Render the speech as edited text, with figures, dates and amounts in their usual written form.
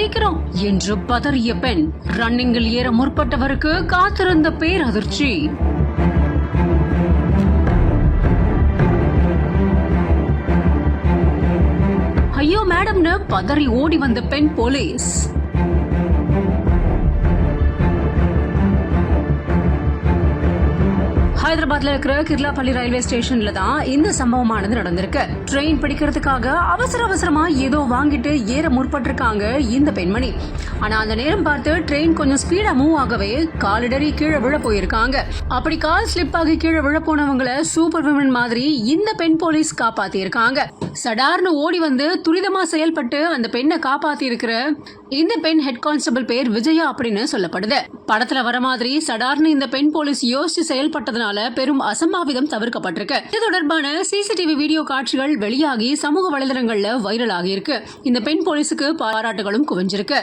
சீக்கிரம் என்று பதறிய பெண் ரன்னிங்கில் ஏற முற்பட்டவருக்கு காத்திருந்த பேரதிர்ச்சி. ஐயோ மேடம்னு பதறி ஓடி வந்த பெண் போலீஸ். ஹைதராபாத்ல இருக்கிற கிர்லாபள்ளி ரயில்வே ஸ்டேஷன்ல தான் இந்த சம்பவமானது நடந்திருக்கு. ட்ரெயின் பிடிக்கிறதுக்காக அவசரமா ஏதோ வாங்கிட்டு ஏற முற்பட்டிருக்காங்க இந்த பெண்மணி. ஆனா அந்த நேரம் பார்த்து ட்ரெயின் கொஞ்சம் ஸ்பீடா மூவ் ஆகவே காலிடறி கீழே விழ போயிருக்காங்க. அப்படி கால் ஸ்லிப் ஆகி கீழே விழ போனவங்களை சூப்பர் விமன் மாதிரி இந்த பெண் போலீஸ் காப்பாத்தி இருக்காங்க. சடார்னு ஓடி வந்து துரிதமா செயல்பட்டு அந்த பெண்ணை காப்பாத்தி இருக்கிற இந்த பெண் ஹெட் கான்ஸ்டபிள் பேர் விஜயா அப்படின்னு சொல்லப்படுது. படத்துல வர மாதிரி சடார்னு இந்த பெண் போலீஸ் யோசிச்சு செயல்பட்டதுனால பெரும் அசம்பாவிதம் தவிர்க்கப்பட்டிருக்கு. இது தொடர்பான சிசிடிவி வீடியோ காட்சிகள் வெளியாகி சமூக வலைதளங்கள்ல வைரல் ஆகியிருக்கு. இந்த பெண் போலீஸுக்கு பாராட்டுகளும் குவிஞ்சிருக்கு.